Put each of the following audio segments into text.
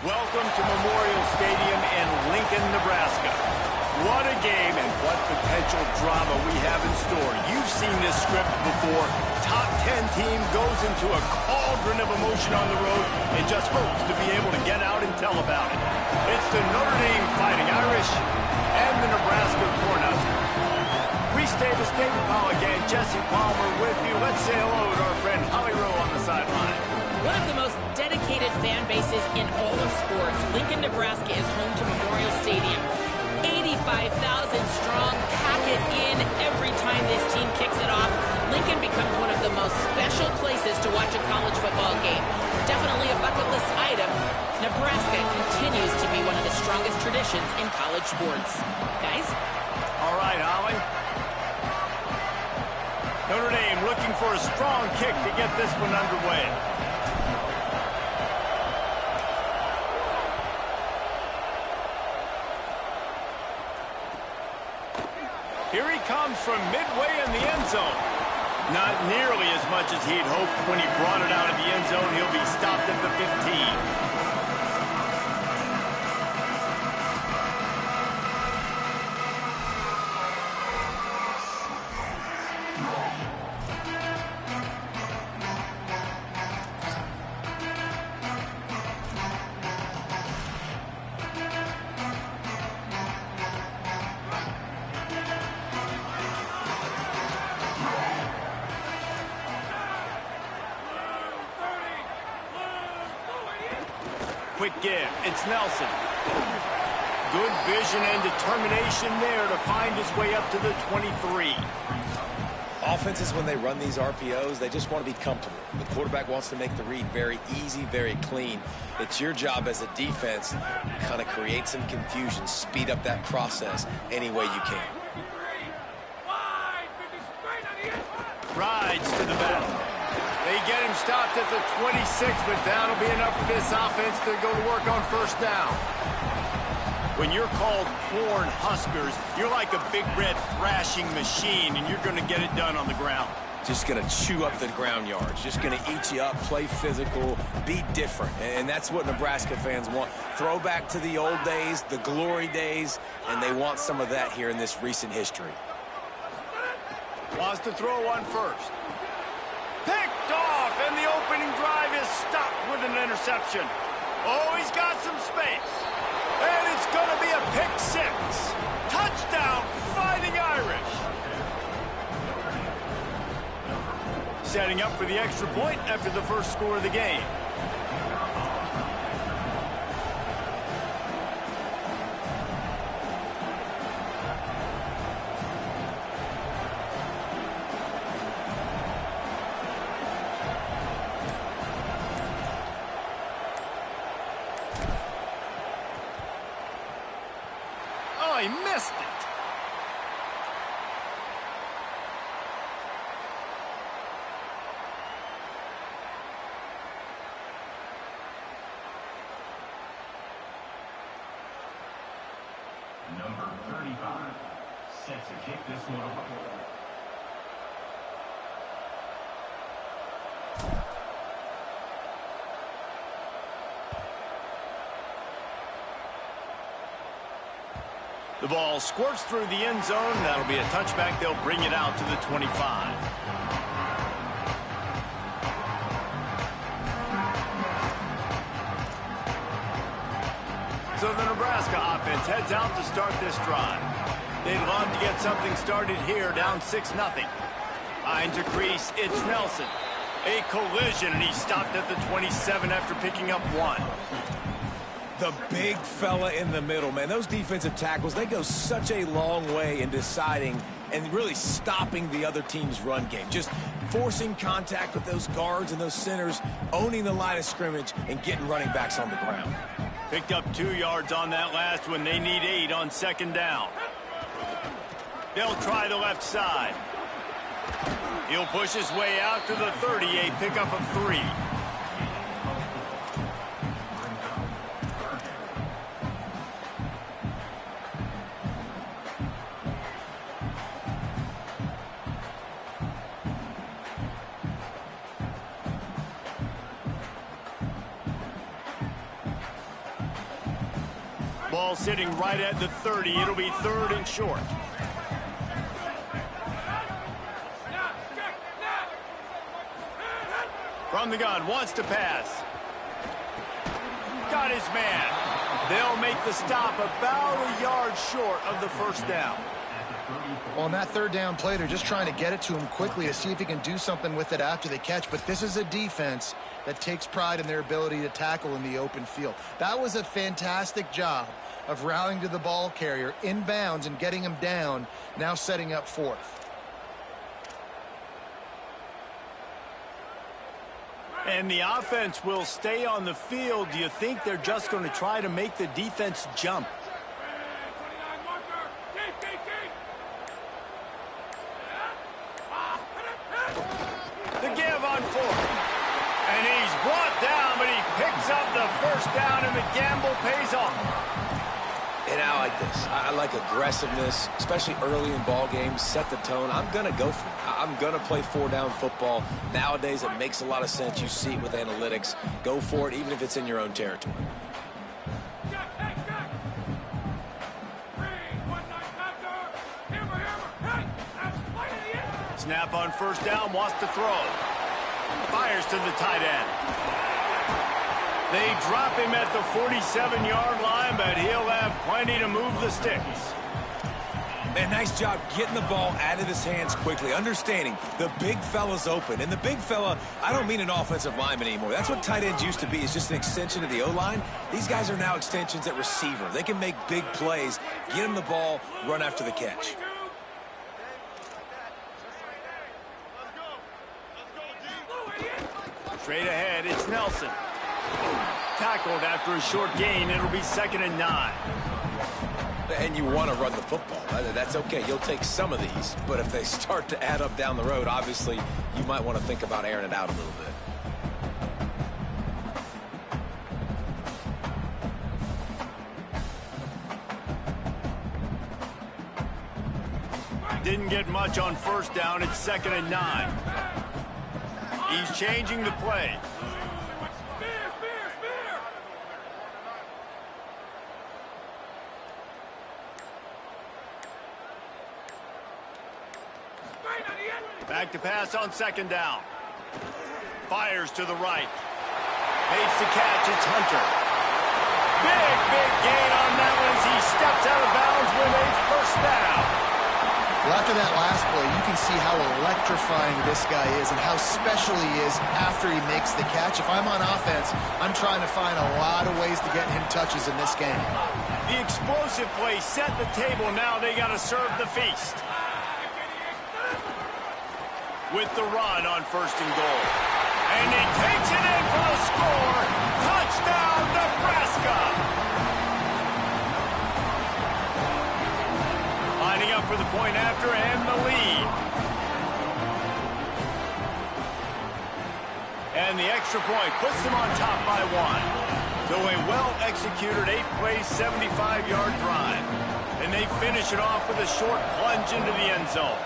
Welcome to Memorial Stadium in Lincoln, Nebraska. What a game and what potential drama we have in store. You've seen this script before. Top 10 team goes into a cauldron of emotion on the road and just hopes to be able to get out and tell about it. It's the Notre Dame Fighting Irish and the Nebraska Cornhuskers. Restate the statement, Paul again. Jesse Palmer with you. Let's say hello to our friend Holly Rowe on the sideline. One of the most dedicated fan bases in all of sports, Lincoln, Nebraska is home to Memorial Stadium. 85,000 strong, pack it in every time this team kicks it off. Lincoln becomes one of the most special places to watch a college football game. Definitely a bucket list item. Nebraska continues to be one of the strongest traditions in college sports. Guys? All right, Holly. Notre Dame looking for a strong kick to get this one underway. Here he comes from midway in the end zone. Not nearly as much as he'd hoped when he brought it out of the end zone. He'll be stopped at the 15. Quick give. It's Nelson. Good vision and determination there to find his way up to the 23. Offenses, when they run these RPOs, they just want to be comfortable. The quarterback wants to make the read very easy, very clean. It's your job as a defense to kind of create some confusion, speed up that process any way you can. Rides to the battle. They get him stopped at the 26, but that'll be enough for this offense to go to work on first down. When you're called Corn Huskers, you're like a big red thrashing machine, and you're going to get it done on the ground. Just going to chew up the ground yards, just going to eat you up, play physical, be different. And that's what Nebraska fans want. Throwback to the old days, the glory days, and they want some of that here in this recent history. Wants to throw one first. Picked off, and the opening drive is stopped with an interception. Oh, he's got some space. And it's going to be a pick six. Touchdown, Fighting Irish. Setting up for the extra point after the first score of the game. He missed it. Number 35, set to kick this one away. The ball squirts through the end zone. That'll be a touchback. They'll bring it out to the 25. So the Nebraska offense heads out to start this drive. They'd love to get something started here, down 6-0. Finds a crease. It's Nelson. A collision, and he's stopped at the 27 after picking up one. The big fella in the middle, man. Those defensive tackles, they go such a long way in deciding and really stopping the other team's run game. Just forcing contact with those guards and those centers, owning the line of scrimmage, and getting running backs on the ground. Picked up 2 yards on that last one. They need 8 on second down. They'll try the left side. He'll push his way out to the 30, a pickup of 3. Ball sitting right at the 30. It'll be 3rd and short. From the gun, wants to pass. Got his man. They'll make the stop about a yard short of the 1st down. Well, on that 3rd down play, they're just trying to get it to him quickly to see if he can do something with it after the catch. But this is a defense that takes pride in their ability to tackle in the open field. That was a fantastic job of rallying to the ball carrier in bounds and getting him down, now setting up 4th. And the offense will stay on the field. Do you think they're just going to try to make the defense jump? The give on 4th. And he's brought down, but he picks up the 1st down, and the gamble pays off. And I like this. I like aggressiveness, especially early in ball games. Set the tone. I'm going to go for it. I'm going to play 4-down football. Nowadays, it makes a lot of sense. You see it with analytics. Go for it, even if it's in your own territory. Snap on 1st down, wants to throw. Fires to the tight end. They drop him at the 47-yard line, but he'll have plenty to move the sticks. Man, nice job getting the ball out of his hands quickly, understanding the big fella's open. And the big fella, I don't mean an offensive lineman anymore. That's what tight ends used to be, is just an extension of the O-line. These guys are now extensions at receiver. They can make big plays, get him the ball, run after the catch. Straight ahead, it's Nelson. Tackled after a short gain. It'll be 2nd and 9. And you want to run the football. That's okay. You'll take some of these. But if they start to add up down the road, obviously, you might want to think about airing it out a little bit. Didn't get much on 1st down. It's 2nd and 9. He's changing the play. Back to pass on 2nd down. Fires to the right. Makes the catch. It's Hunter. Big gain on that one as he steps out of bounds with a 1st down. Well, after that last play, you can see how electrifying this guy is and how special he is after he makes the catch. If I'm on offense, I'm trying to find a lot of ways to get him touches in this game. The explosive play set the table. Now they got to serve the feast. With the run on 1st and goal. And he takes it in for the score. Touchdown, Nebraska! Lining up for the point after and the lead. And the extra point puts them on top by 1. So a well-executed 8-play, 75-yard drive. And they finish it off with a short plunge into the end zone.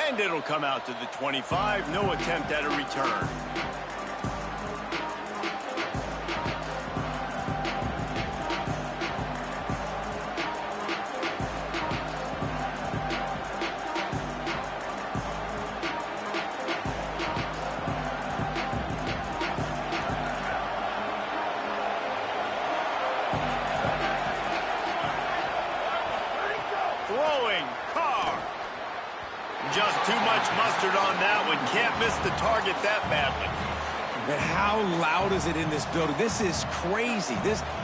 And it'll come out to the 25. No attempt at a return. Just too much mustard on that one. Can't miss the target that badly. And how loud is it in this building? This is crazy.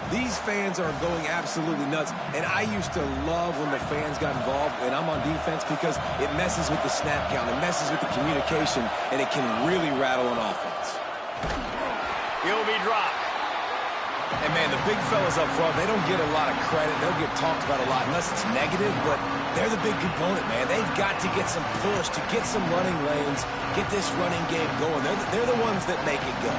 These fans are going absolutely nuts. And I used to love when the fans got involved, and I'm on defense, because it messes with the snap count. It messes with the communication, and it can really rattle an offense. He'll be dropped. And, man, the big fellas up front, they don't get a lot of credit. They'll get talked about a lot unless it's negative, but they're the big component, man. They've got to get some push, to get some running lanes, get this running game going. They're the ones that make it go.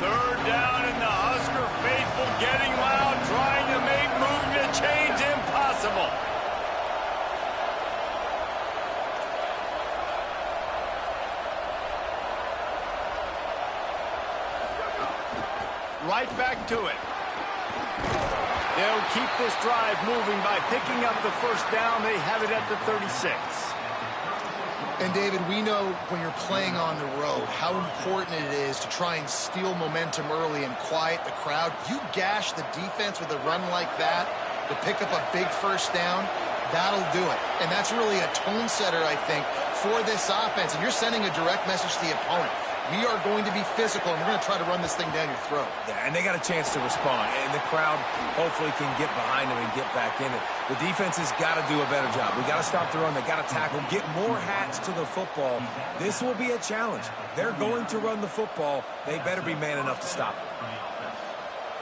Third down, and the Husker faithful getting loud, trying to make moving the chains impossible. right back to it. They'll keep this drive moving by picking up the first down. They have it at the 36. And, David, we know when you're playing on the road how important it is to try and steal momentum early and quiet the crowd. You gash the defense with a run like that to pick up a big first down, that'll do it. And that's really a tone setter, I think, for this offense. And you're sending a direct message to the opponent. We are going to be physical, and we're going to try to run this thing down your throat. Yeah, and they got a chance to respond, and the crowd hopefully can get behind them and get back in it. The defense has got to do a better job. We got to stop the run. They got to tackle, get more hats to the football. This will be a challenge. They're going to run the football. They better be man enough to stop it.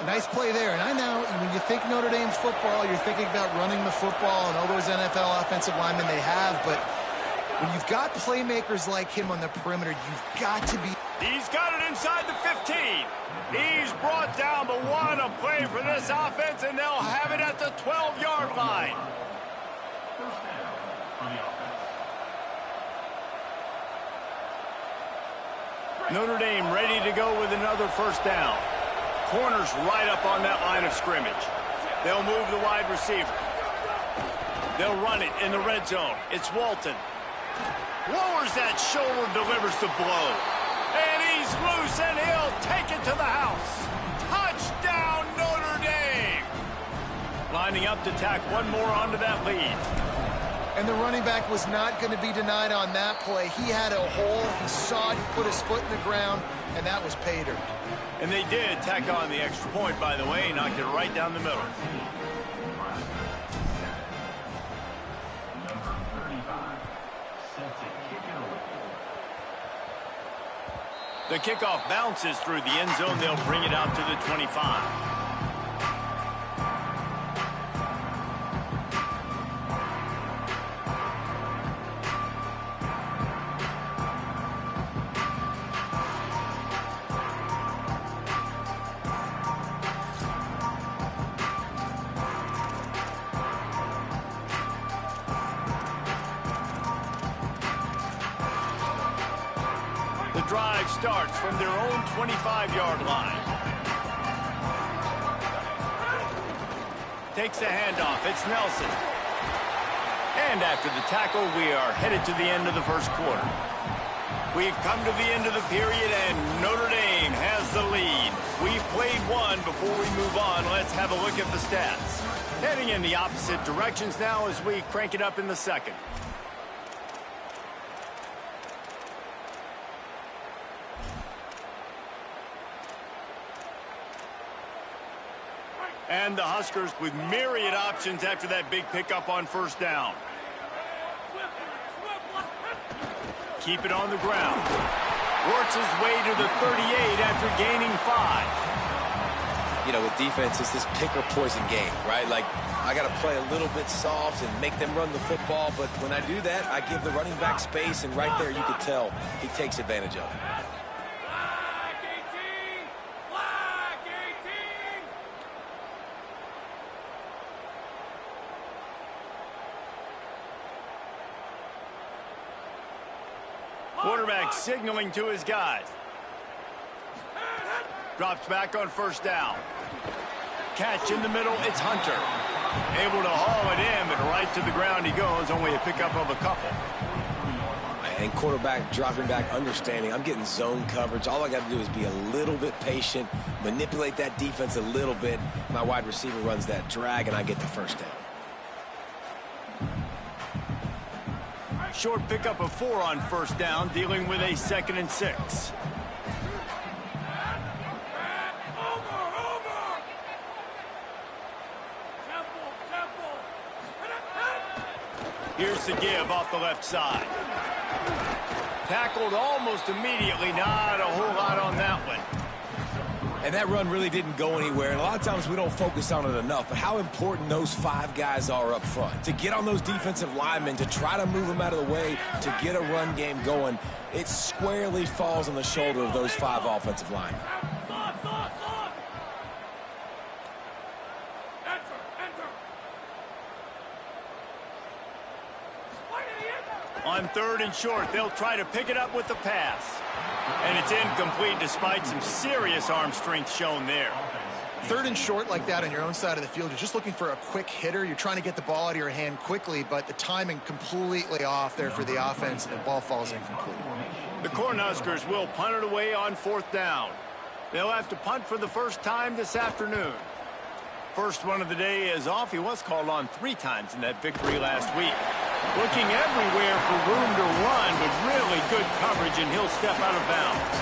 A nice play there. And I know when you think Notre Dame's football, you're thinking about running the football and all those NFL offensive linemen they have, but when you've got playmakers like him on the perimeter, you've got to be... He's got it inside the 15. He's brought down, but what a play for this offense, and they'll have it at the 12-yard line. First down for the offense. Notre Dame ready to go with another first down. Corners right up on that line of scrimmage. They'll move the wide receiver. They'll run it in the red zone. It's Walton. Lowers that shoulder, delivers the blow. And he's loose, and he'll take it to the house. Touchdown, Notre Dame! Lining up to tack one more onto that lead. And the running back was not going to be denied on that play. He had a hole. He saw it. He put his foot in the ground, and that was pay dirt. And they did tack on the extra point, by the way, knocked it right down the middle. Number 35, set to kick it away. The kickoff bounces through the end zone. They'll bring it out to the 25. The drive starts from their own 25-yard line. Takes the handoff. It's Nelson. And after the tackle, we are headed to the end of the first quarter. We've come to the end of the period, and Notre Dame has the lead. We've played one. Before we move on, let's have a look at the stats. Heading in the opposite directions now as we crank it up in the second. And the Huskers with myriad options after that big pickup on first down. Keep it on the ground. Works his way to the 38 after gaining 5. You know, with defense, it's this pick or poison game, right? Like, I got to play a little bit soft and make them run the football, but when I do that, I give the running back space, and right there you can tell he takes advantage of it. Quarterback signaling to his guys. Drops back on first down. Catch in the middle, it's Hunter. Able to haul it in, but right to the ground he goes. Only a pickup of a couple. And quarterback dropping back, understanding I'm getting zone coverage. All I got to do is be a little bit patient, manipulate that defense a little bit. My wide receiver runs that drag, and I get the first down. Short pickup of 4 on first down, dealing with a 2nd and 6. Here's the give off the left side. Tackled almost immediately, not a whole lot on that one. And that run really didn't go anywhere. And a lot of times we don't focus on it enough, but how important those 5 guys are up front. To get on those defensive linemen, to try to move them out of the way, to get a run game going, it squarely falls on the shoulder of those 5 offensive linemen. On 3rd and short, they'll try to pick it up with the pass. And it's incomplete despite some serious arm strength shown there. 3rd and short like that on your own side of the field, you're just looking for a quick hitter. You're trying to get the ball out of your hand quickly, but the timing completely off there for the offense, and the ball falls incomplete. The Cornhuskers will punt it away on 4th down. They'll have to punt for the first time this afternoon. First one of the day is off. He was called on 3 times in that victory last week. Looking everywhere for room to run, but really good coverage, and he'll step out of bounds.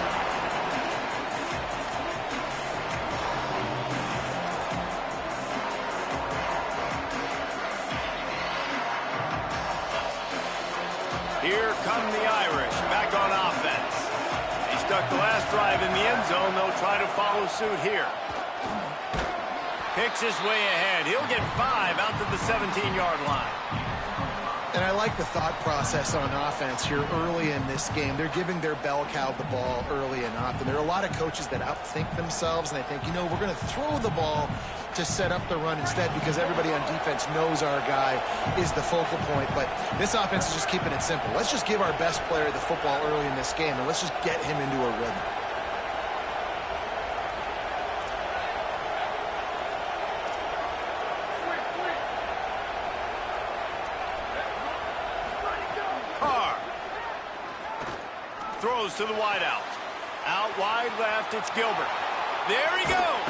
Here come the Irish, back on offense. They stuck the last drive in the end zone. They'll try to follow suit here. Picks his way ahead. He'll get 5 out to the 17-yard line. And I like the thought process on offense here early in this game. They're giving their bell cow the ball early and often. There are a lot of coaches that outthink themselves, and they think, you know, we're going to throw the ball to set up the run instead because everybody on defense knows our guy is the focal point. But this offense is just keeping it simple. Let's just give our best player the football early in this game, and let's just get him into a rhythm. Throws to the wideout. Out wide left, it's Gilbert. There he goes.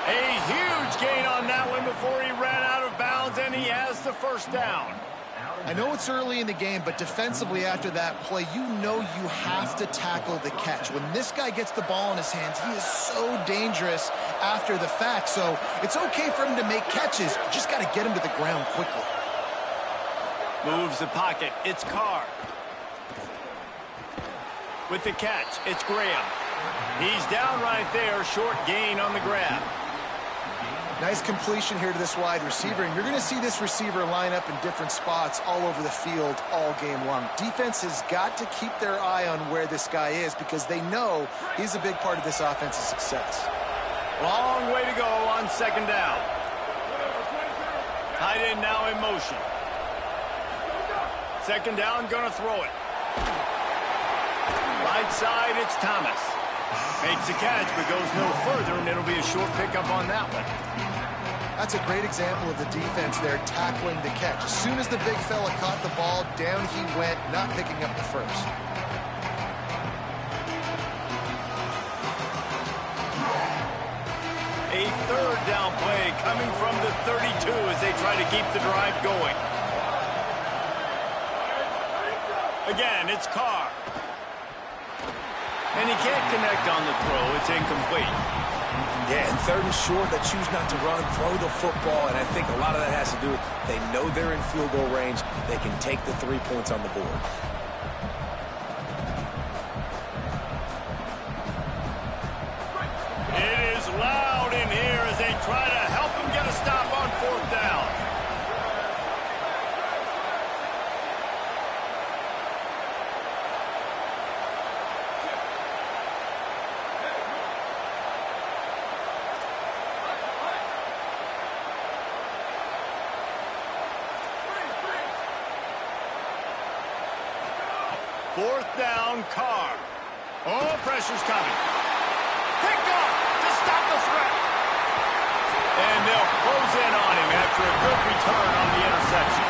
A huge gain on that one before he ran out of bounds, and he has the first down. I know it's early in the game, but defensively after that play, you know you have to tackle the catch. When this guy gets the ball in his hands, he is so dangerous after the fact. So it's okay for him to make catches. You just got to get him to the ground quickly. Moves the pocket. It's Carr. With the catch, it's Graham. He's down right there, short gain on the grab. Nice completion here to this wide receiver, and you're going to see this receiver line up in different spots all over the field all game long. Defense has got to keep their eye on where this guy is because they know he's a big part of this offense's success. Long way to go on 2nd down. Tight end now in motion. 2nd down, going to throw it. Right side, it's Thomas. Makes the catch, but goes no further, and it'll be a short pickup on that one. That's a great example of the defense there tackling the catch. As soon as the big fella caught the ball, down he went, not picking up the first. A 3rd down play coming from the 32 as they try to keep the drive going. Again, it's Carr. And he can't connect on the throw. It's incomplete. Yeah, and 3rd and short, they choose not to run, throw the football, and I think a lot of that has to do with they know they're in field goal range. They can take the 3 points on the board. It is loud in here as they try to help him get a stop on 4th down. Fourth down, Carr. Oh, pressure's coming. Picked off to stop the threat. And they'll close in on him after a good return on the interception.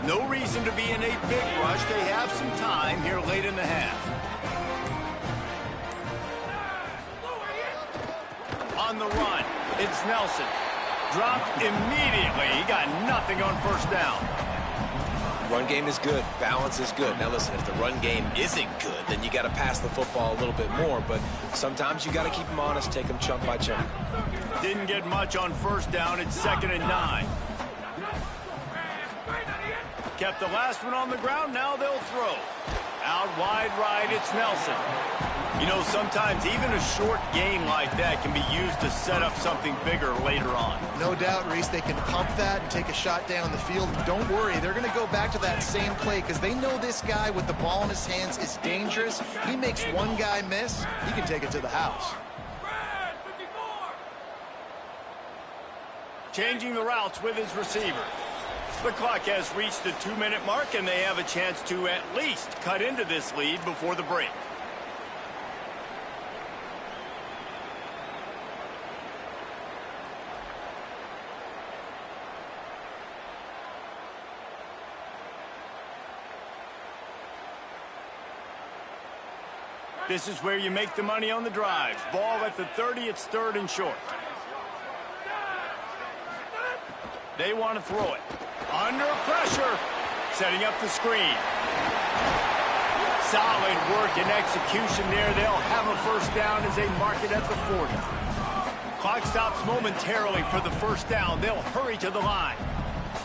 No reason to be in a big rush. They have some time here late in the half. On the run, it's Nelson. Dropped immediately. He got nothing on 1st down. Run game is good. Balance is good. Now, listen, if the run game isn't good, then you got to pass the football a little bit more. But sometimes you got to keep them honest, take them chunk by chunk. Didn't get much on 1st down. It's 2nd and 9. Kept the last one on the ground. Now they'll throw. Out wide right, it's Nelson. You know, sometimes even a short game like that can be used to set up something bigger later on. No doubt, Reese, they can pump that and take a shot down the field. Don't worry, they're going to go back to that same play because they know this guy with the ball in his hands is dangerous. He makes one guy miss, he can take it to the house. Changing the routes with his receiver. The clock has reached the 2-minute mark, and they have a chance to at least cut into this lead before the break. This is where you make the money on the drives. Ball at the 30, it's 3rd and short. They want to throw it. Under pressure. Setting up the screen. Solid work and execution there. They'll have a first down as they mark it at the 40. Clock stops momentarily for the first down. They'll hurry to the line.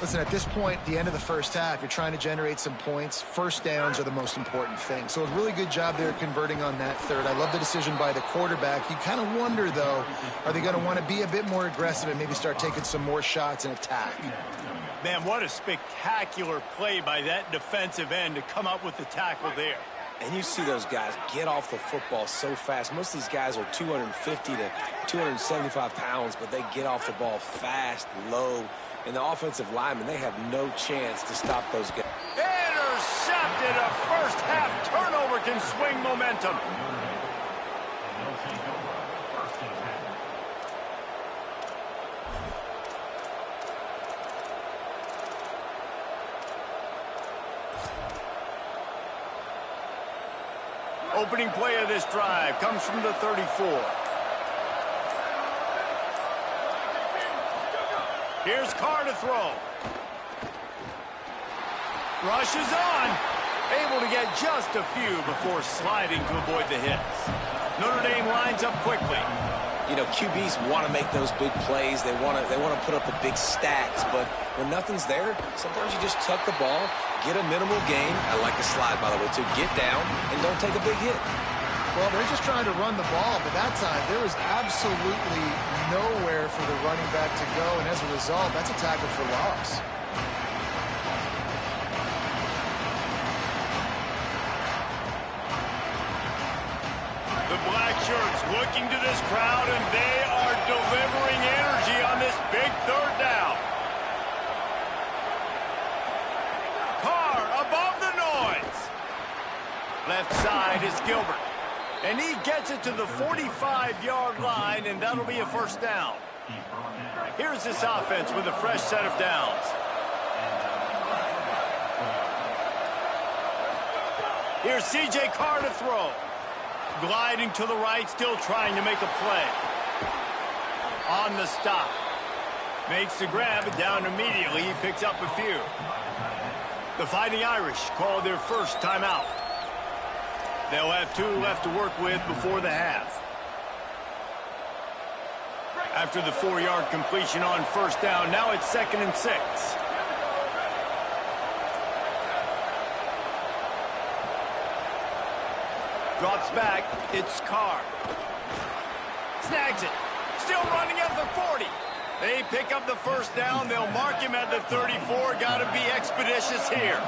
Listen, at this point, the end of the first half, you're trying to generate some points. First downs are the most important thing. So a really good job there converting on that third. I love the decision by the quarterback. You kind of wonder, though, are they going to want to be a bit more aggressive and maybe start taking some more shots and attack? Man, what a spectacular play by that defensive end to come up with the tackle there. And you see those guys get off the football so fast. Most of these guys are 250 to 275 pounds, but they get off the ball fast, low. And the offensive linemen, they have no chance to stop those guys. Intercepted. A first half turnover can swing momentum. Opening play of this drive comes from the 34. Here's Carr to throw. Rushes on. Able to get just a few before sliding to avoid the hits. Notre Dame lines up quickly. You know, QBs want to make those big plays. They want to put up the big stacks. But when nothing's there, sometimes you just tuck the ball, get a minimal gain. I like the slide, by the way, to get down and don't take a big hit. Well, they're just trying to run the ball, but that time there was absolutely nowhere for the running back to go, and as a result, that's a tackle for loss. The black shirts looking to this crowd, and they are delivering energy on this big 3rd down. Carr above the noise. Left side is Gilbert. And he gets it to the 45-yard line, and that'll be a first down. Here's this offense with a fresh set of downs. Here's C.J. Carr to throw. Gliding to the right, still trying to make a play. On the stop. Makes the grab, and down immediately. He picks up a few. The Fighting Irish call their first timeout. They'll have 2 left to work with before the half. After the 4-yard completion on first down, now it's 2nd and 6. Drops back, it's Carr. Snags it, still running at the 40. They pick up the first down, they'll mark him at the 34. Gotta be expeditious here.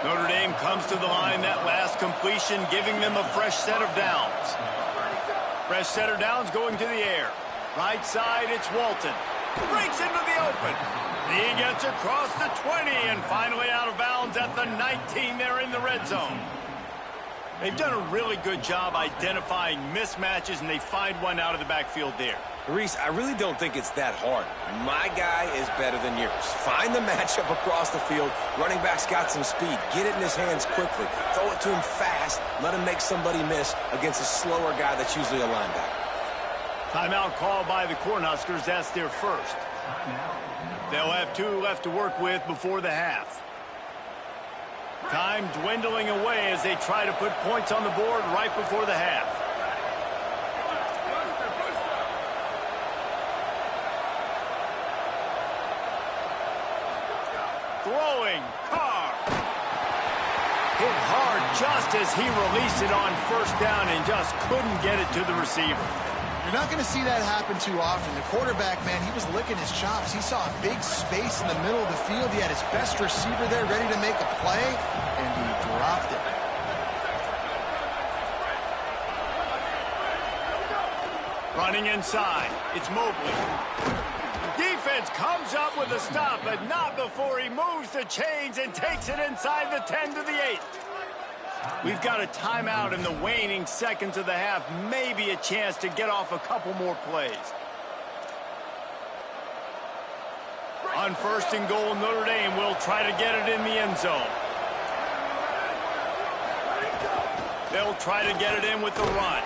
Notre Dame comes to the line, that last completion giving them a fresh set of downs. Fresh set of downs going to the air. Right side, it's Walton. Breaks into the open. He gets across the 20 and finally out of bounds at the 19. They're in the red zone. They've done a really good job identifying mismatches, and they find one out of the backfield there. Reese, I really don't think it's that hard. My guy is better than yours. Find the matchup across the field. Running back's got some speed. Get it in his hands quickly. Throw it to him fast. Let him make somebody miss against a slower guy that's usually a linebacker. Timeout called by the Cornhuskers. That's their first. They'll have 2 left to work with before the half. Time dwindling away as they try to put points on the board right before the half. Throwing, Carr. Hit hard just as he released it on first down and just couldn't get it to the receiver. You're not going to see that happen too often. The quarterback, man, he was licking his chops. He saw a big space in the middle of the field. He had his best receiver there ready to make a play, and he dropped it. Running inside, it's Mobley. Defense comes up with a stop, but not before he moves the chains and takes it inside the 10 to the 8. We've got a timeout in the waning seconds of the half. Maybe a chance to get off a couple more plays. On first and goal, Notre Dame will try to get it in the end zone. They'll try to get it in with the run.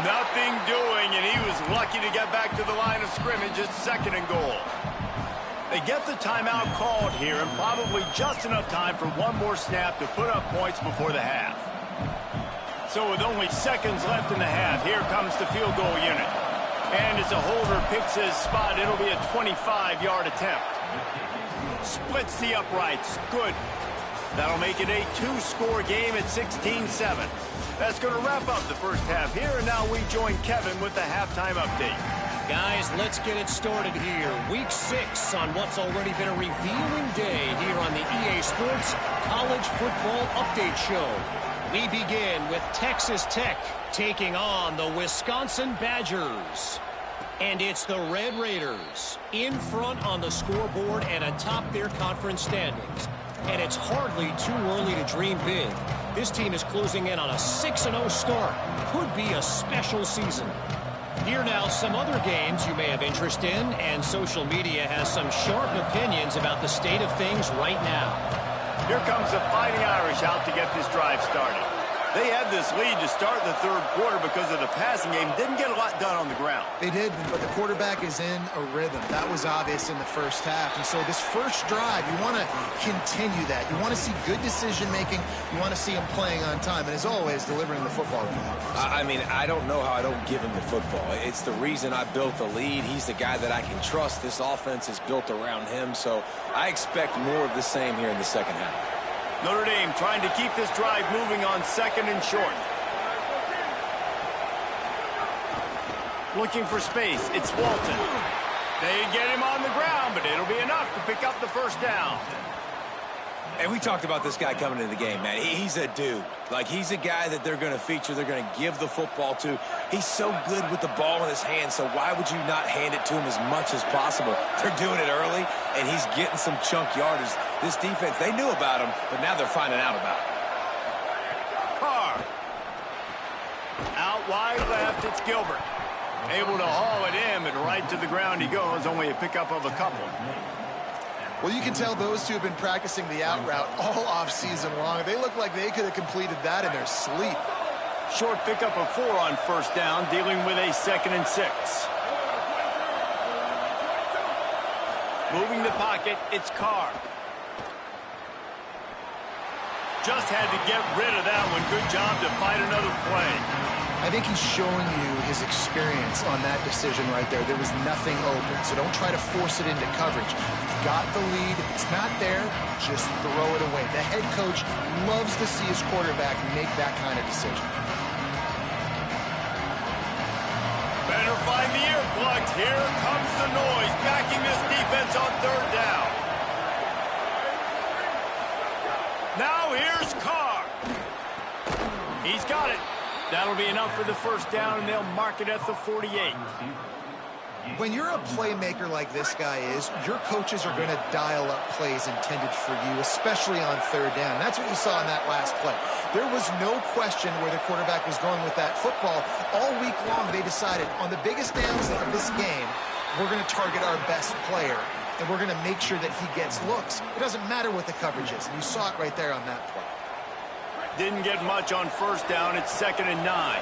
Nothing doing, and he was lucky to get back to the line of scrimmage at second and goal. They get the timeout called here, and probably just enough time for one more snap to put up points before the half. So with only seconds left in the half, here comes the field goal unit. And as a holder picks his spot, it'll be a 25-yard attempt. Splits the uprights. Good. That'll make it a two-score game at 16-7. That's going to wrap up the first half here, and now we join Kevin with the halftime update. Guys, let's get it started here. Week 6 on what's already been a revealing day here on the EA Sports College Football Update Show. We begin with Texas Tech taking on the Wisconsin Badgers. And it's the Red Raiders in front on the scoreboard and atop their conference standings. And it's hardly too early to dream big. This team is closing in on a 6-0 start. Could be a special season. Here now, some other games you may have interest in, and social media has some sharp opinions about the state of things right now. Here comes the Fighting Irish out to get this drive started. They had this lead to start the third quarter because of the passing game. Didn't get a lot done on the ground. They did, but the quarterback is in a rhythm. That was obvious in the first half. And so this first drive, you want to continue that. You want to see good decision-making. You want to see him playing on time. And as always, delivering the football. I mean, I don't know how I don't give him the football. It's the reason I built the lead. He's the guy that I can trust. This offense is built around him. So I expect more of the same here in the second half. Notre Dame trying to keep this drive moving on second and short. Looking for space. It's Walton. They get him on the ground, but it'll be enough to pick up the first down. And we talked about this guy coming into the game, man. He's a dude. Like, he's a guy that they're going to feature, they're going to give the football to. He's so good with the ball in his hands, so why would you not hand it to him as much as possible? They're doing it early, and he's getting some chunk yardage. This defense, they knew about him, but now they're finding out about him. Carr. Out wide left, it's Gilbert. Able to haul it in, but right to the ground he goes, only a pickup of a couple. Well, you can tell those two have been practicing the out route all off-season long. They look like they could have completed that in their sleep. Short pickup of 4 on first down, dealing with a 2nd and 6. Moving the pocket, it's Carr. Just had to get rid of that one. Good job to fight another play. I think he's showing you his experience on that decision right there. There was nothing open, so don't try to force it into coverage. You've got the lead. If it's not there, just throw it away. The head coach loves to see his quarterback make that kind of decision. Better find the earplugs. Here comes the noise, backing this defense on third down. Now here's Carr. He's got it. That'll be enough for the first down, and they'll mark it at the 48. When you're a playmaker like this guy is, your coaches are going to dial up plays intended for you, especially on third down. That's what you saw in that last play. There was no question where the quarterback was going with that football. All week long, they decided on the biggest downs of this game, we're going to target our best player, and we're going to make sure that he gets looks. It doesn't matter what the coverage is, and you saw it right there on that play. Didn't get much on first down. It's 2nd and 9.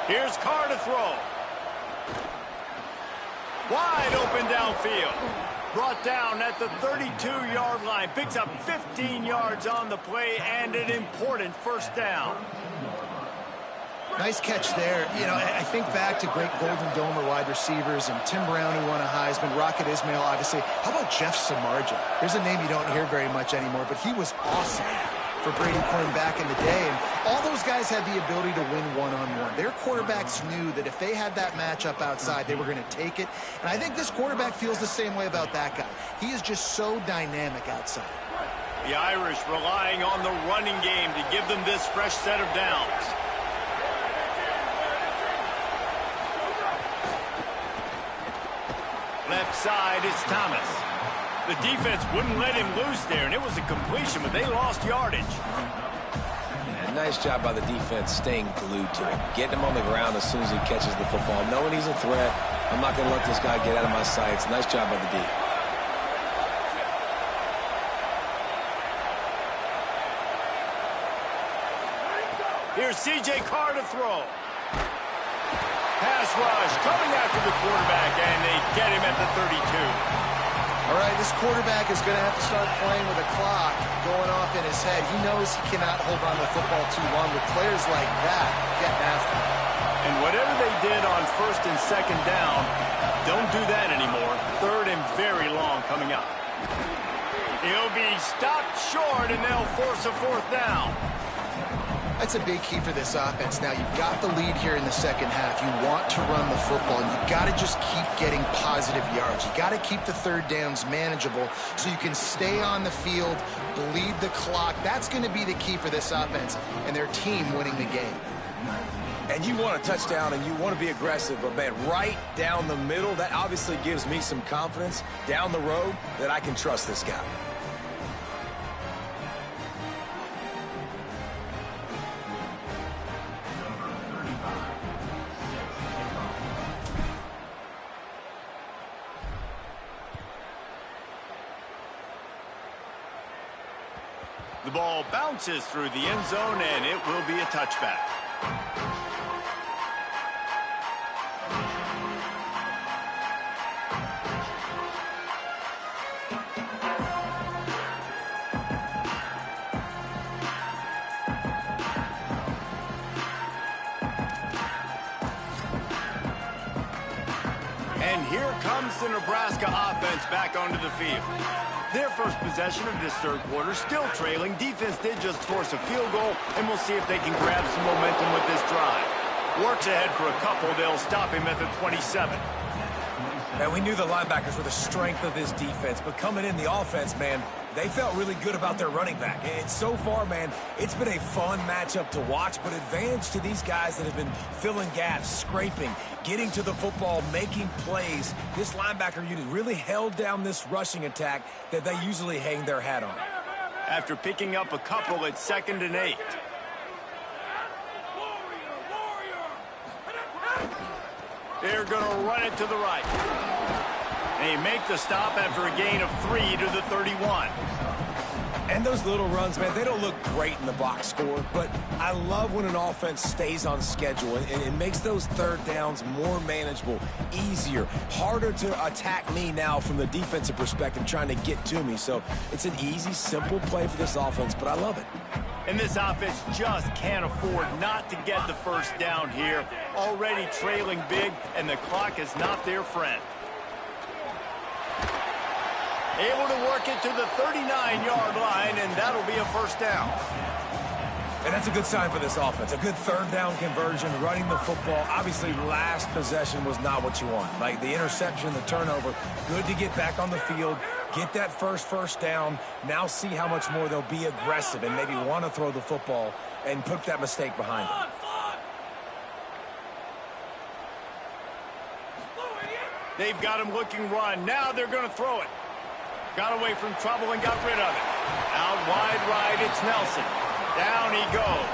Here's Carr to throw. Wide open downfield. Brought down at the 32-yard line. Picks up 15 yards on the play and an important first down. Nice catch there. You know, I think back to great Golden Domer wide receivers and Tim Brown, who won a Heisman, Rocket Ismail, obviously. How about Jeff Samardzija? There's a name you don't hear very much anymore, but he was awesome for Brady Quinn back in the day. And all those guys had the ability to win one-on-one. Their quarterbacks knew that if they had that matchup outside, they were going to take it. And I think this quarterback feels the same way about that guy. He is just so dynamic outside. The Irish relying on the running game to give them this fresh set of downs. Left side, it's Thomas. The defense wouldn't let him loose there, and it was a completion, but they lost yardage. Yeah, nice job by the defense staying glued to him, getting him on the ground as soon as he catches the football, knowing he's a threat. I'm not going to let this guy get out of my sights. Nice job by the D. Here's C.J. Carr to throw. Pass rush coming after the quarterback, and they get him at the 32. All right, this quarterback is going to have to start playing with a clock going off in his head. He knows he cannot hold on to the football too long with players like that getting after him. And whatever they did on first and second down, don't do that anymore. Third and very long coming up. He'll be stopped short, and they'll force a fourth down. That's a big key for this offense. Now, you've got the lead here in the second half. You want to run the football, and you've got to just keep getting positive yards. You've got to keep the third downs manageable so you can stay on the field, bleed the clock. That's going to be the key for this offense and their team winning the game. And you want a touchdown, and you want to be aggressive, but, man, right down the middle, that obviously gives me some confidence down the road that I can trust this guy. The ball bounces through the end zone, and it will be a touchback. And here comes the Nebraska offense back onto the field. Their first possession of this third quarter, still trailing. Defense did just force a field goal, and we'll see if they can grab some momentum with this drive. Works ahead for a couple. They'll stop him at the 27. And we knew the linebackers were the strength of this defense, but coming in the offense, man, they felt really good about their running back. And so far, man, it's been a fun matchup to watch, but advantage to these guys that have been filling gaps, scraping, getting to the football, making plays. This linebacker unit really held down this rushing attack that they usually hang their hat on. After picking up a couple at 2nd and 8. They're going to run it to the right. They make the stop after a gain of 3 to the 31. And those little runs, man, they don't look great in the box score, but I love when an offense stays on schedule and it makes those third downs more manageable, easier, harder to attack me now from the defensive perspective trying to get to me. So it's an easy, simple play for this offense, but I love it. And this offense just can't afford not to get the first down here. Already trailing big, and the clock is not their friend. Able to work it to the 39-yard line, and that'll be a first down. And that's a good sign for this offense. A good third down conversion, running the football. Obviously, last possession was not what you want. Like the interception, the turnover, good to get back on the field, get that first down. Now see how much more they'll be aggressive and maybe want to throw the football and put that mistake behind them. They've got him looking run. Now they're going to throw it. Got away from trouble and got rid of it. Out wide right, it's Nelson. Down he goes.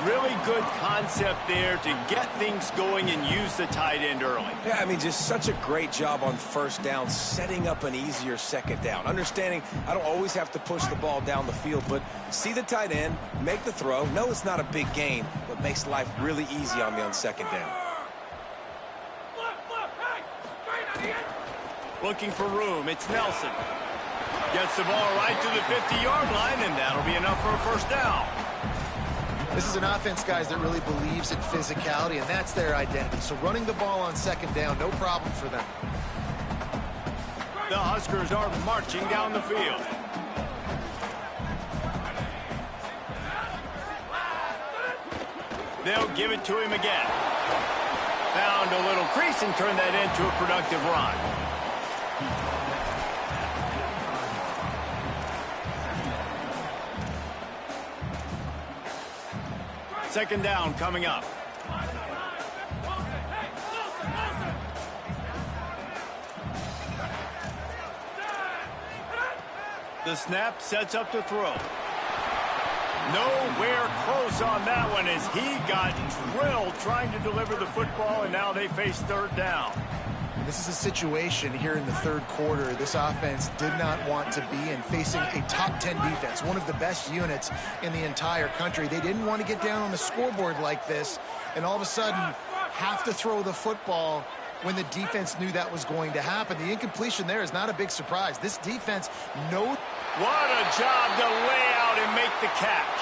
Really good concept there to get things going and use the tight end early. Yeah, I mean, just such a great job on first down, setting up an easier second down. Understanding I don't always have to push the ball down the field, but see the tight end, make the throw. No, it's not a big gain, but makes life really easy on me on second down. Looking for room, it's Nelson. Gets the ball right to the 50-yard line, and that'll be enough for a first down. This is an offense, guys, that really believes in physicality, and that's their identity. So running the ball on second down, no problem for them. The Huskers are marching down the field. They'll give it to him again. Found a little crease and turned that into a productive run. Second down coming up. The snap sets up to throw. Nowhere close on that one as he got drilled trying to deliver the football, and now they face third down. This is a situation here in the third quarter this offense did not want to be in, facing a top 10 defense, one of the best units in the entire country. They didn't want to get down on the scoreboard like this and all of a sudden have to throw the football when the defense knew that was going to happen. The incompletion there is not a big surprise. This defense knows. What a job to lay out and make the catch.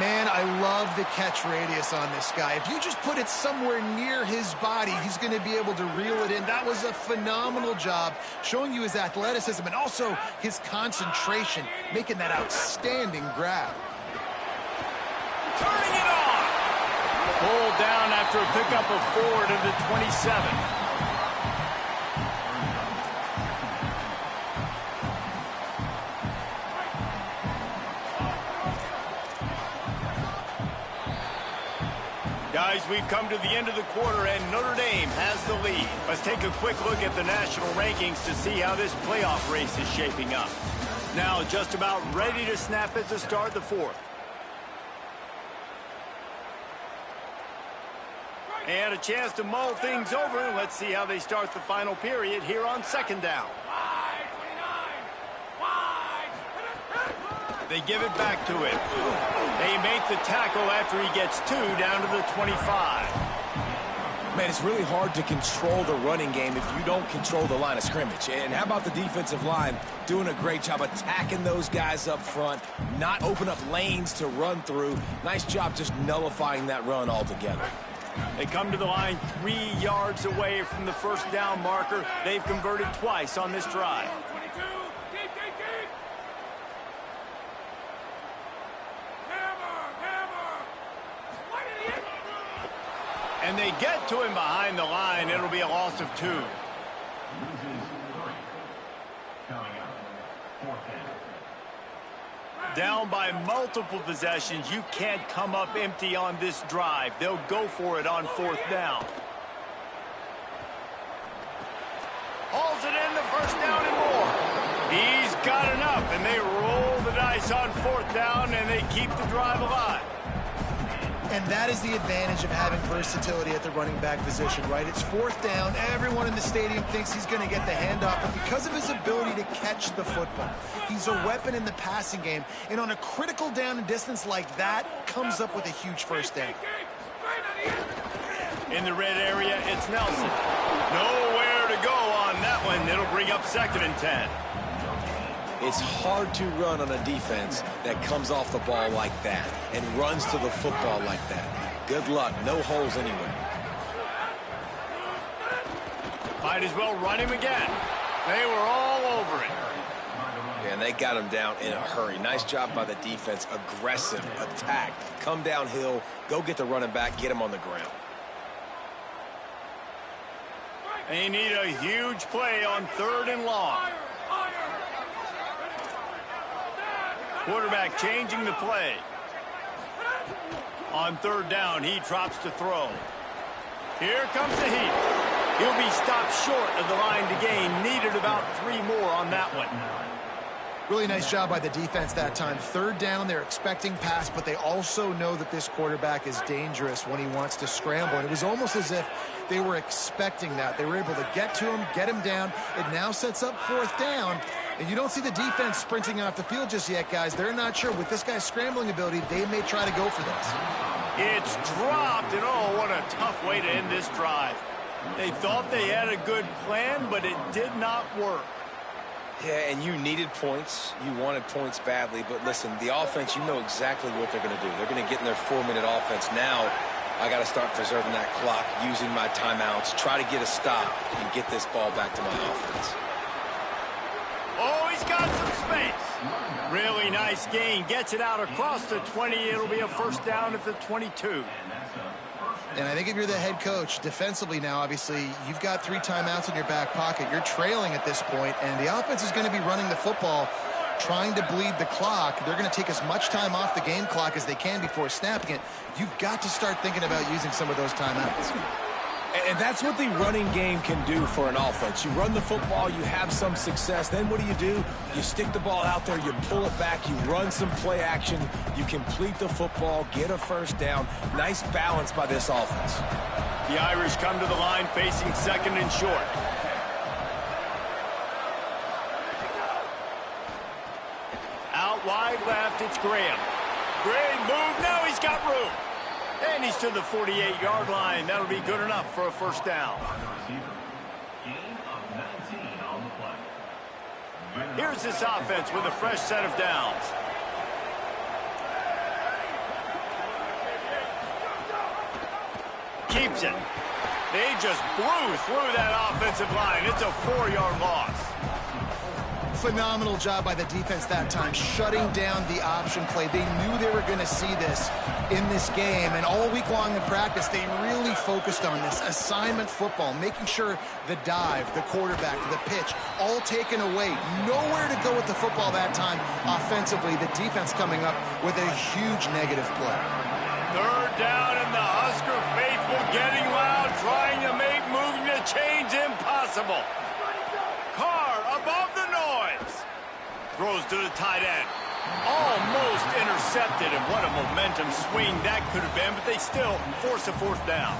Man, I love the catch radius on this guy. If you just put it somewhere near his body, he's going to be able to reel it in. That was a phenomenal job, showing you his athleticism and also his concentration, making that outstanding grab. Turning it on. Pulled down after a pickup of 4 to the 27. Guys, we've come to the end of the quarter, and Notre Dame has the lead. Let's take a quick look at the national rankings to see how this playoff race is shaping up. Now, just about ready to snap it to start the fourth. And a chance to mull things over. Let's see how they start the final period here on second down. They give it back to him. They make the tackle after he gets 2 down to the 25. Man, it's really hard to control the running game if you don't control the line of scrimmage. And how about the defensive line doing a great job attacking those guys up front, not open up lanes to run through. Nice job just nullifying that run altogether. They come to the line 3 yards away from the first down marker. They've converted twice on this drive. And they get to him behind the line. It'll be a loss of 2. Down by multiple possessions. You can't come up empty on this drive. They'll go for it on fourth down. Hauls it in, the first down and more. He's got enough, and they roll the dice on fourth down, and they keep the drive alive. And that is the advantage of having versatility at the running back position, right? It's fourth down. Everyone in the stadium thinks he's going to get the handoff, but because of his ability to catch the football, he's a weapon in the passing game. And on a critical down and distance like that, comes up with a huge first down. In the red area, it's Nelson. Nowhere to go on that one. It'll bring up 2nd and 10. It's hard to run on a defense that comes off the ball like that and runs to the football like that. Good luck. No holes anywhere. Might as well run him again. They were all over it. Yeah, and they got him down in a hurry. Nice job by the defense. Aggressive attack. Come downhill. Go get the running back. Get him on the ground. They need a huge play on 3rd and long. Quarterback changing the play. On 3rd down, he drops to throw. Here comes the heat. He'll be stopped short of the line to gain. Needed about 3 more on that one. Really nice job by the defense that time. 3rd down, they're expecting pass, but they also know that this quarterback is dangerous when he wants to scramble. And it was almost as if they were expecting that. They were able to get to him, get him down. It now sets up 4th down. And you don't see the defense sprinting off the field just yet, guys. They're not sure. With this guy's scrambling ability, they may try to go for this. It's dropped, and oh, what a tough way to end this drive. They thought they had a good plan, but it did not work. Yeah, and you needed points. You wanted points badly. But listen, the offense, you know exactly what they're going to do. They're going to get in their 4-minute offense. Now, I got to start preserving that clock, using my timeouts, try to get a stop, and get this ball back to my offense. Oh, he's got some space. Really nice gain. Gets it out across the 20. It'll be a first down at the 22. And I think if you're the head coach, defensively now, obviously, you've got 3 timeouts in your back pocket. You're trailing at this point, and the offense is going to be running the football, trying to bleed the clock. They're going to take as much time off the game clock as they can before snapping it. You've got to start thinking about using some of those timeouts. And that's what the running game can do for an offense. You run the football, you have some success. Then what do? You stick the ball out there, you pull it back, you run some play action, you complete the football, get a first down. Nice balance by this offense. The Irish come to the line facing second and short. Out wide left, it's Graham. Great move, now he's got room. And he's to the 48-yard line. That'll be good enough for a first down. Here's this offense with a fresh set of downs. Keeps it. They just blew through that offensive line. It's a 4-yard loss. Phenomenal job by the defense that time, shutting down the option play. They knew they were going to see this in this game, and all week long in practice, they really focused on this assignment football, making sure the dive, the quarterback, the pitch, all taken away. Nowhere to go with the football that time offensively. The defense coming up with a huge negative play. Third down, and the Husker faithful getting loud, trying to make moving the chains impossible. Carr above the noise. Throws to the tight end. Almost intercepted, and what a momentum swing that could have been, but they still force a fourth down.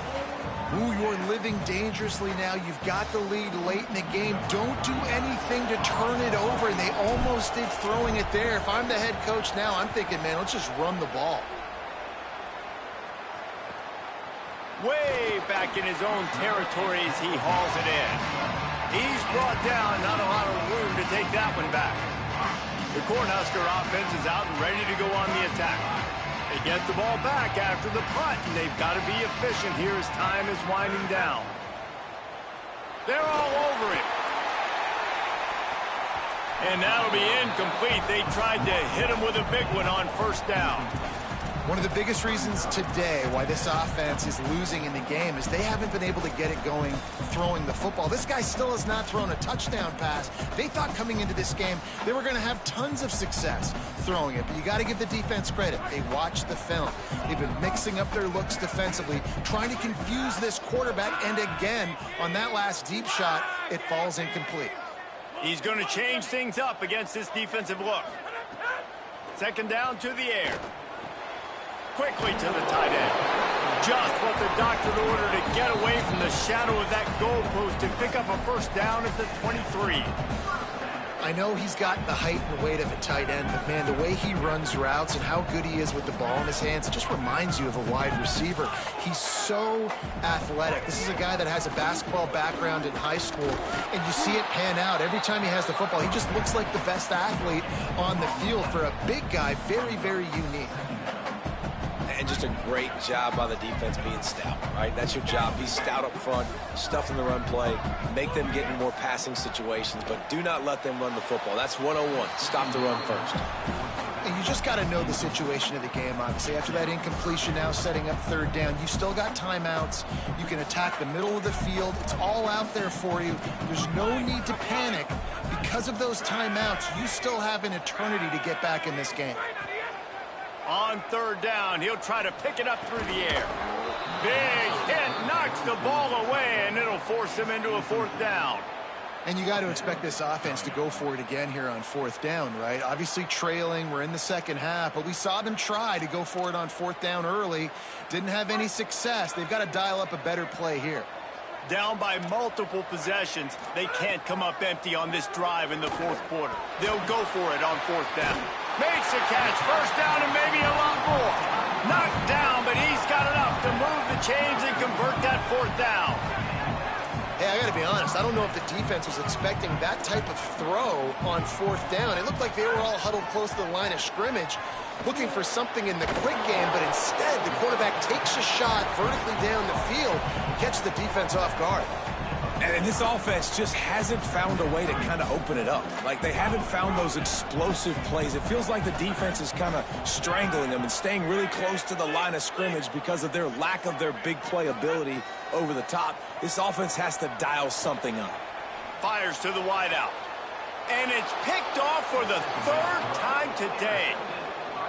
Ooh, you're living dangerously now. You've got the lead late in the game. Don't do anything to turn it over, and they almost did throwing it there. If I'm the head coach now, I'm thinking, man, let's just run the ball. Way back in his own territory as he hauls it in. He's brought down, not a lot of room to take that one back. The Cornhusker offense is out and ready to go on the attack. They get the ball back after the punt, and they've got to be efficient here as time is winding down. They're all over it. And that'll be incomplete. They tried to hit him with a big one on first down. One of the biggest reasons today why this offense is losing in the game is they haven't been able to get it going throwing the football. This guy still has not thrown a touchdown pass. They thought coming into this game they were going to have tons of success throwing it, but you got to give the defense credit. They watched the film. They've been mixing up their looks defensively, trying to confuse this quarterback, and again, on that last deep shot, it falls incomplete. He's going to change things up against this defensive look. Second down to the air. Quickly to the tight end. Just what the doctor ordered to get away from the shadow of that goalpost and pick up a first down at the 23. I know he's got the height and weight of a tight end, but man, the way he runs routes and how good he is with the ball in his hands, it just reminds you of a wide receiver. He's so athletic. This is a guy that has a basketball background in high school, and you see it pan out. Every time he has the football, he just looks like the best athlete on the field. For a big guy, very, very unique. And just a great job by the defense being stout, right? That's your job. Be stout up front, stuff in the run play, make them get in more passing situations, but do not let them run the football. That's 101. Stop the run first. And you just got to know the situation of the game, obviously. After that incompletion now setting up third down, you still got timeouts. You can attack the middle of the field. It's all out there for you. There's no need to panic. Because of those timeouts, you still have an eternity to get back in this game. On third down, he'll try to pick it up through the air. Big hit, knocks the ball away, and it'll force him into a fourth down. And you got to expect this offense to go for it again here on fourth down, right? Obviously trailing, we're in the second half, but we saw them try to go for it on fourth down early. Didn't have any success. They've got to dial up a better play here. Down by multiple possessions, they can't come up empty on this drive in the fourth quarter. They'll go for it on fourth down. Makes a catch, first down, and maybe a lot more. Knocked down, but he's got enough to move the chains and convert that fourth down. Hey, I got to be honest. I don't know if the defense was expecting that type of throw on 4th down. It looked like they were all huddled close to the line of scrimmage, looking for something in the quick game, but instead the quarterback takes a shot vertically down the field and catches the defense off guard. And this offense just hasn't found a way to kind of open it up. Like, they haven't found those explosive plays. It feels like the defense is kind of strangling them and staying really close to the line of scrimmage because of their lack of their big play ability over the top. This offense has to dial something up. Fires to the wideout. And it's picked off for the 3rd time today.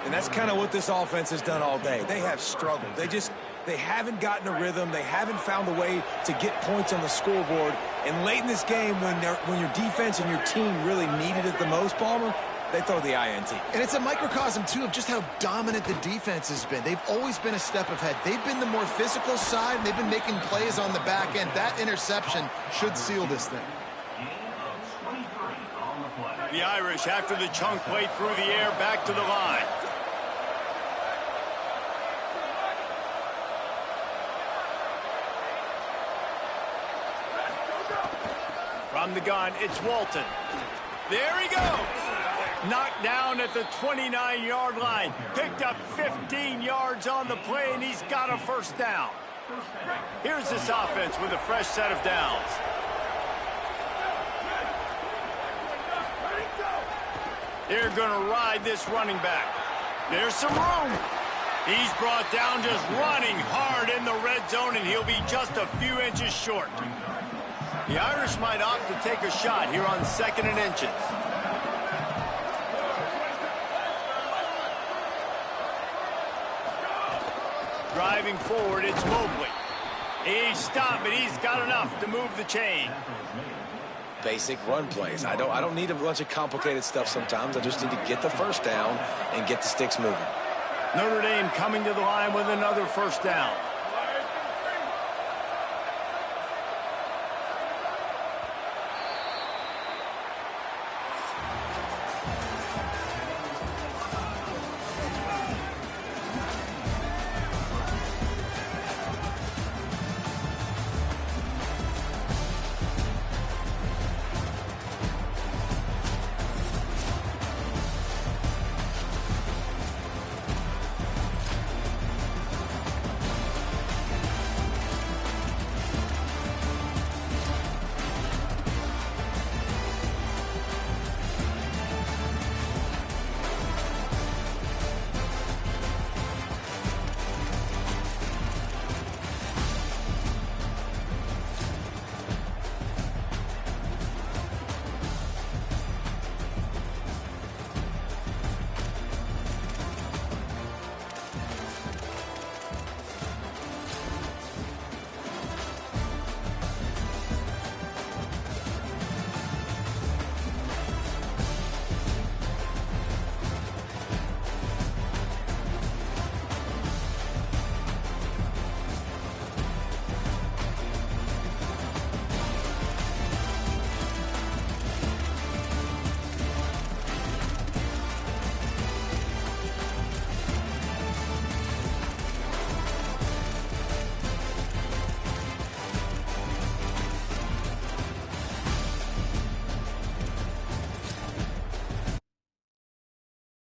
And that's kind of what this offense has done all day. They have struggled. They haven't gotten a rhythm. They haven't found a way to get points on the scoreboard. And late in this game, when your defense and your team really needed it the most, Palmer, they throw the INT. And it's a microcosm, too, of just how dominant the defense has been. They've always been a step ahead. They've been the more physical side, and they've been making plays on the back end. That interception should seal this thing. The Irish, after the chunk play through the air, back to the line. From the gun, it's Walton. There he goes. Knocked down at the 29-yard line. Picked up 15 yards on the play, and he's got a 1st down. Here's this offense with a fresh set of downs. They're going to ride this running back. There's some room. He's brought down just running hard in the red zone, and he'll be just a few inches short. The Irish might opt to take a shot here on 2nd and inches. Driving forward, it's Mobley. He's stopped, but he's got enough to move the chain. Basic run plays. I don't need a bunch of complicated stuff sometimes. I just need to get the 1st down and get the sticks moving. Notre Dame coming to the line with another 1st down.